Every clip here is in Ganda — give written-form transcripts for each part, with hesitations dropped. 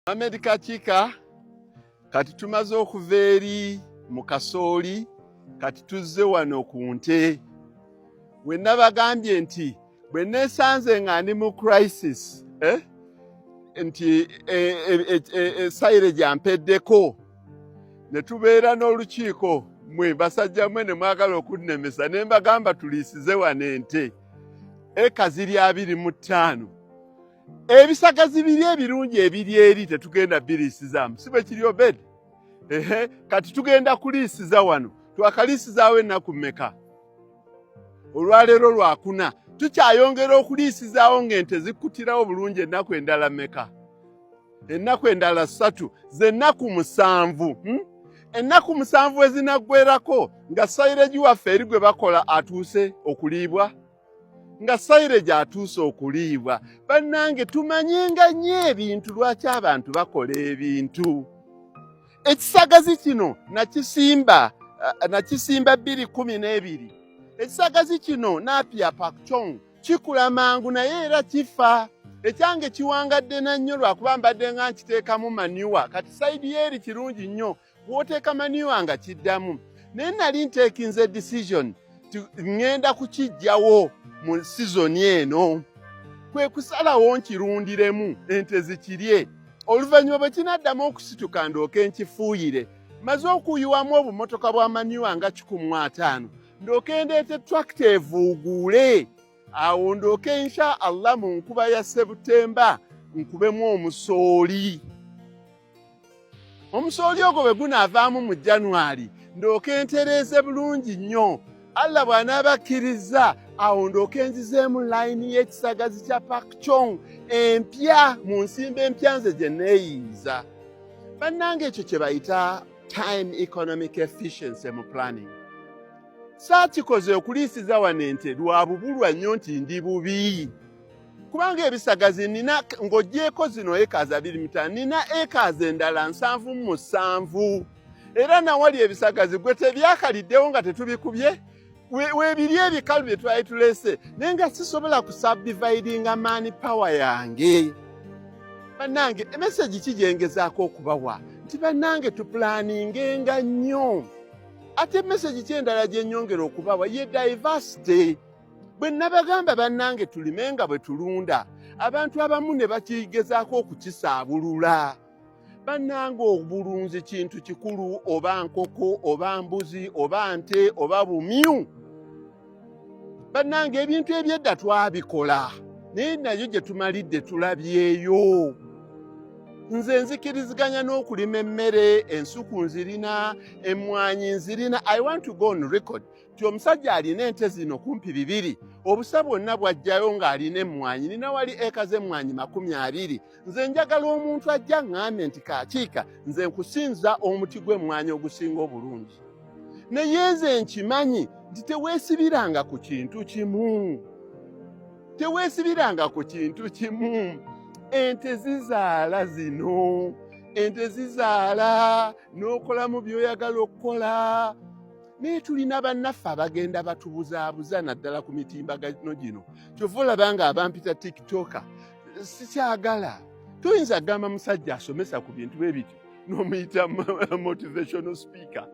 Ahmed Kakiika kati tumaze okuva eri mu kasooli kati tuzze wano ku nte. We nabagambye nti bwe neesanze nga ndi mu crisis nti sayire gyampeddeko ne tubeera n'olukiiko mwe basajja mwe ne mwagala okunnemesa ne mbagamba tuliisize wano ente eka ziri 25. Ebisagazi biri ebirungi ebiri eri tetugenda biriisizaamu si bwe kiri Obed? Kati tugenda kuliisiza wano. Twakaliisizaawo ennaku mmeka? Olwaleero lwakuna. Tukyayongera okuliisizaawo ng'ente zikkutirawo bulungi ennaku endala mmeka? Ennaku endala 3 z'ennaku 7. Ennaku 7 ezinaggwerako nga sayireji waffe eri gwe bakola atuuse okuliibwa, nga sayireji atuuse okuliibwa. Bannange tumanyenga nnyo ebintu lwaki abantu bakola ebintu. Ekisagazi kino nakisimba 2012. Ekisagazi kino Napier Pakchong kikula mangu naye era kifa. Ekyange kiwangadde na nnyo lwakuba mbadde nga nkiteekamu manure. Kati sayidi eri kirungi nnyo bw'oteeka manure nga kiddamu. Naye nali nteekinze decision ngenda kukiggyawo mu sizoni eno. Kwe kusalawo nkirundiremu ente zikirye. Oluvannyuma bwe kinaddamu okusituka ndooke nkifuuyire. Maze okuyiwamu obumotoka bwa manure nga 15. Ndooke ndeete tractor evuuguule. Awo ndooke insha Allah mu nkuba ya September nkubemu omusooli. Omusooli ogwo bwe gunaavaamu mu January ndooke ntereeze bulungi nnyo. Allah bw'anaabakkiriza awo ndooke nzizeemu layini y'ekisagazi kya Pakchong empya mu nsimba empya nze gye neeyiiza. Bannange ekyo kye bayita time economic efficiency mu planning. Saakikoze okuliisiza wano ente lwa bubulwa nnyo nti ndi bubi. Kubanga ebisagazi nina ng'oggyeko zino ekazi 25 nina ekazi endala 7. Era nawali ebisagazi gwe tebyakaliddewo nga tetubikubye. Weebiri ebikalu bye twali tuleese naye nga sisobola kusubdividinga mani power yange. Bannange emesegi kijengezaako okubawa nti bannange tupulaningenga nnyo. Ate emesegi kyendala gye nnyongera okubawa ye diversity. Bwe nabagamba bannange tulimenga bwe tulunda abantu abamu ne bakigezaako okukisaabulula. Bannange obulunzi kintu kikulu, oba nkoko oba mbuzi oba nte oba bumyu. Bannange ebintu ebyedda twabikola naye nayo gye tumalidde tulabyeyo. Nze nzikiriziganya n'okulima emmere, ensuku nzirina, emmwanyi nzirina. I want to go on record ti omusajja alina ente zino kumpi 2 obusa bwonna bwajjayo ng'alina emmwanyi. Nina wali eka z'emmwanyi 20. Nze njagala omuntu ajja ng'ambe nti Kakiika nze nkusinza omuti gw'emmwanyi ogusinga obulungi. Naye nze nkimanyi nti teweesibiranga ku kintu kimu. Teweesibiranga ku kintu kimu. Ente zizaala zino. Ente zizaala n'okolamu by'oyagala okukola. Naye tulina bannaffe abagenda batubuzaabuza naddala ku mitimbagano gino. Kyova olaba nga abampita tiktoka sikyagala. Toyinza kugamba musajja asomesa ku bintu bwe bityo n'omuyita motivational speaker.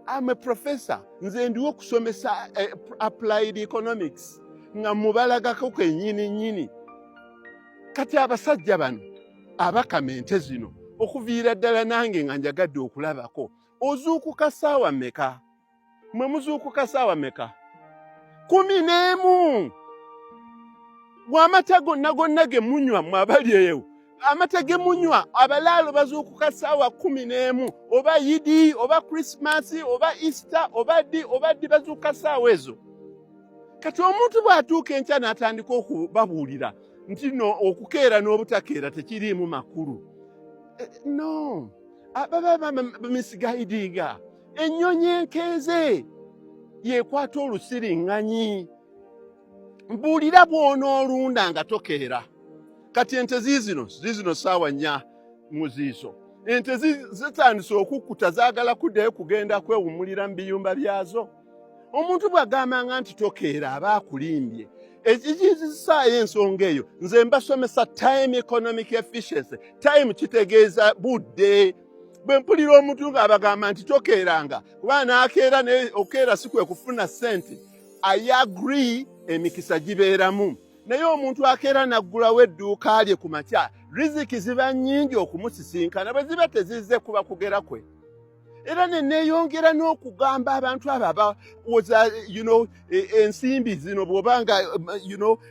I'm a professor. Nze ndiwo okusomesa applied economics nga mubalagako kennyini. Kati abasajja bano abakama ente zino okuviira ddala nange nga njagadde okulabako. Ozuukuka ssaawa mmeka? Mwe muzuukuka ssaawa mmeka? 11. Bw'amata gonna ge munywa mmwe abali eyo. Amata ge munywa abalaalo bazuukuka ssaawa 11. Oba Yidi oba Christmas oba Easter oba ddi bazuukuka ssaawa ezo. Kati omuntu bw'atuuka enkya n'atandika okubabuulira nti no okukeera n'obutakeera tekiriimu makulu. No. Baba misguidinga. Ennyonyi enkeeze yeekwata olusiriŋŋanyi. Mbuulira bw'onoolunda nga tokeera. Kati ente ziizino ssaawa 4 mu ziizo. Ente zitandise okukkuta zaagala kuddayo kugenda kwewummulira mu biyumba byazo. Omuntu bw'agambanga nti tokeera aba akulimbye. ekikizisayo ensonga eyo nze mbasomesa time economic efficiency. Time kitegeeza budde. Bwe mpulira omuntu ng'abagamba nti tokeeranga kuba n'akeera naye okeera si kwe kufuna ssente, I agree emikisa gibeeramu. Naye omuntu akeera n'aggulawo edduuka lye ku makya, riziki ziba nnyingi okumusisinkana bwe ziba tezizze kuba kugera kwe. Era ne neeyongera n'okugamba abantu abo abawoza ensimbi zino bw'obanga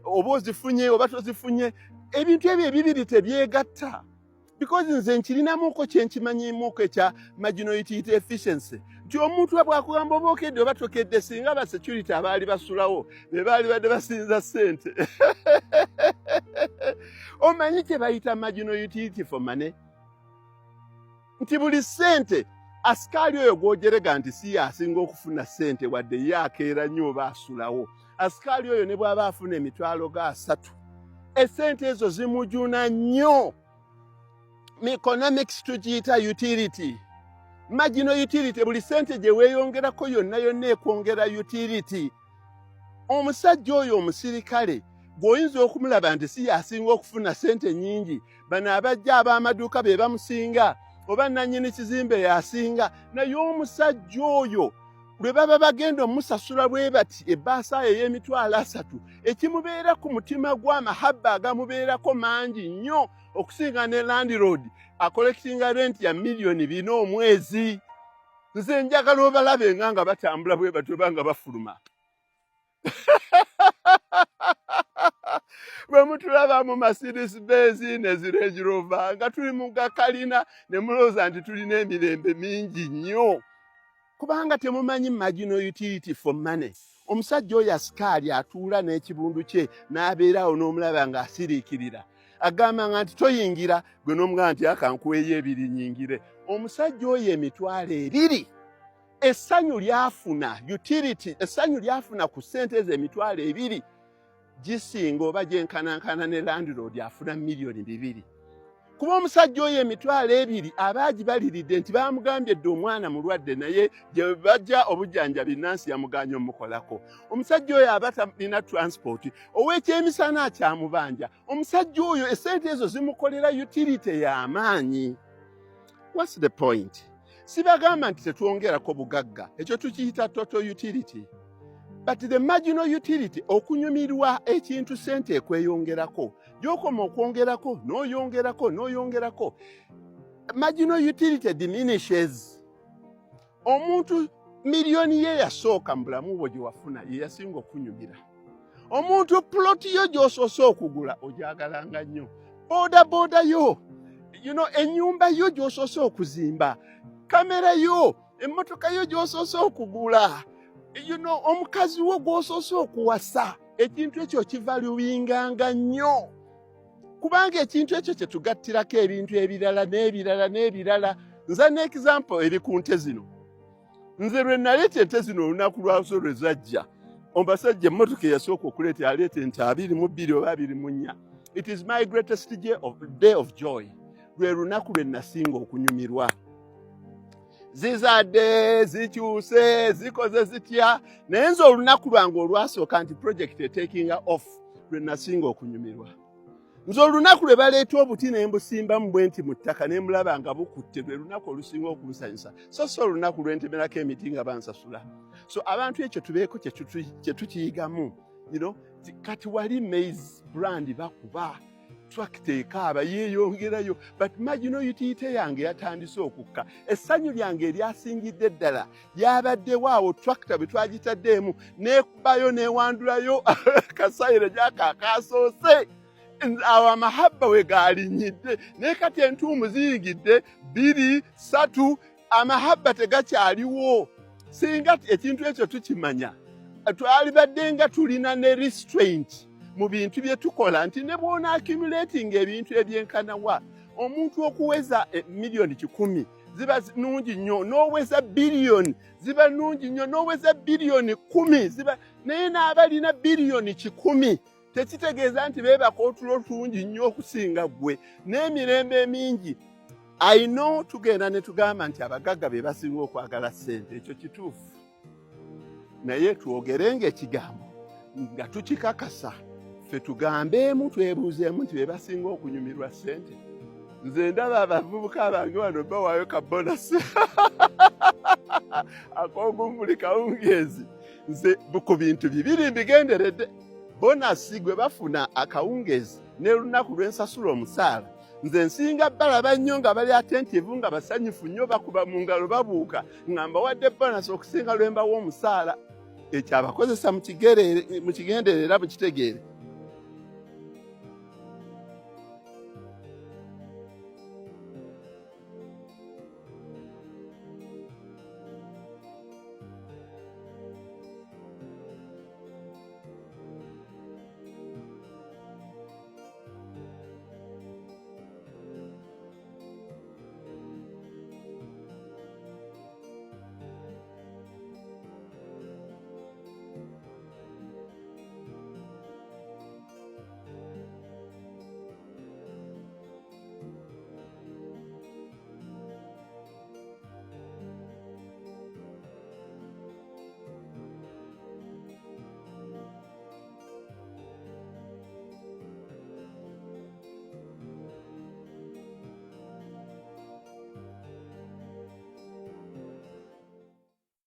oba ozifunye oba tozifunye, ebintu ebyo ebibiri tebyegatta. Because nze nkirinamuko kye nkimanyimuko ekya marginal utility efficiency. Nti omuntu bw'akugamba oba okedde oba tokedde singa ba security abaali basulawo be baali badde basinza ssente. Omanyi kye bayita marginal utility for money? Nti buli ssente asikaali oyo gw'ojerega nti si asinga okufuna ssente wadde ye akeera nnyo oba asulawo. Asikaali oyo ne bw'aba afuna emitwalo ga 3, essente ezo zimujuna nnyo. Mu economics tugiyita utility. Marginal utility buli ssente gye weeyongerako yonna ekwongera utility. Omusajja oyo omusirikale gw'oyinza okumulaba nti si asinga okufuna ssente nnyingi, bano abajja ab'amaduuka be bamusinga oba nannyini kizimbe yasinga, naye omusajja oyo lwe baba bagenda omusasula bwe bati ebbaasa ey'emitwalo 3, ekimubeera ku mutima gw'amahabba agamubeerako mangi nnyo okusinga ne landlord akolekitinga rent ya miliyoni 4 omwezi. Nze njagala obalabe nga batambula bwe batyo banga bafuluma. Bwe mutulaba mu Mercedes Benz ne zi Range Rover nga tuli mu gakalina ne mulowooza nti tulina emirembe mingi nnyo. Kubanga temumanyi marginal utility for money. Omusajja oyo asikaali atuula n'ekibundu kye n'abeerawo n'omulaba ng'asiriikirira. Agamba nti toyingira, gwe n'omugamba nti akankuweeyo 2 nnyingire. Omusajja oyo emitwalo 2 essanyu lyafuna utility, essanyu lyafuna ku ssente ezo emitwalo 2 gisinga oba gyenkanankana ne landlord afuna miliyoni 2. Kuba omusajja oyo emitwalo 2 abaagibaliridde nti bamugambye dde omwana mulwadde naye gye bajja obujjanjabi Nansi yamuganya omukolako. Omusajja oyo aba talina transport, ow'ekyemisana akyamubanja. Omusajja oyo essente ezo zimukolera utility y'amaanyi. What's the point? Sibagamba nti tetwongerako bugagga, ekyo tukiyita total utility. But the marginal utility okunyumirwa ekintu ssente ekweyongerako. Gy'okoma okwongerako, n'oyongerako. Marginal utility diminishes. Omuntu miliyoni ye yasooka mu bulamu bwo gye wafuna ye yasinga okunyumira. Omuntu ploti yo gy'osoose okugula ogyagalanga nnyo. Boda yo, ennyumba yo gy'osoose okuzimba. Kamera yo, emmotoka yo gy'osoose okugula. Omukazi wo gw'osoose okuwasa. Ekintu ekyo kivaluwinganga nnyo. Kubanga ekintu ekyo kye tugattirako ebintu ebirala. Nza n'example eri ku nte zino. Nze lwe naleeta ente zino olunaku lwazo lwe zajja. Omusajja emmotoka eyasooka okuleeta yaleeta ente 22 oba 24. It is my greatest day of joy. Lwe lunaku lwe nasinga okunyumirwa. Zizadde, zikyuse, zikoze zitya, naye nze olunaku lwange olwasooka nti project taking off lwe nasinga okunyumirwa. Nze olunaku lwe baleeta obuti ne mbusimbamu bwe nti mu ttaka ne mulaba nga bukutte lwe lunaku olusinga okunsanyusa. So olunaku lwe ntemerako emiti nga bansasula. So abantu ekyo tubeeko kye tukiyigamu. Kati wali maize brand bakuba. Tractor ekaaba yeeyongerayo, but marginal utility yange yatandise okukka. Essanyu lyange eryasingidde ddala lyabaddewo awo tractor bwe twagitaddeemu n'ekubayo n'ewandulayo kasayiro gyako akaasoose. Awo amahabba we gaalinyidde naye kati entuumu ziyingidde 2, 3, amahabba tegakyaliwo. Singa ekintu ekyo tukimanya, twalibadde nga tulina ne restraint mu bintu bye tukola nti ne bw'ona accumulating ebintu ebyenkanawa. Omuntu okuweza miliyoni 10 ziba nungi nnyo, n'oweza biliyoni ziba nungi nnyo, n'oweza biliyoni 10 ziba, naye n'abalina biliyoni 10 tekitegeeza nti beebaka otulo tungi nnyo okusinga ggwe n'emirembe mingi. I know tugenda ne tugamba nti abagagga be basinga okwagala ssente, ekyo kituufu. Naye twogerenga ekigambo nga tukikakasa ffe tugambeemu twebuuzeemu nti be basinga okunyumirwa ssente. Nze ndaba abavubuka bange wano bawaayo ka bonasi ak'ogumbuli kawungeezi. Nze ku bintu bibiri mbigenderedde. Bonasi gwe bafuna akawungeezi n'olunaku lw'ensasula omusaala. Nze nsinga balaba nnyo nga bali attentive nga basanyufu nnyo bakuba mu ngalo babuuka nga mbawadde bonasi okusinga lwe mbawa omusaala. Ekyo abakozesa mu kigenderera mukitegeere.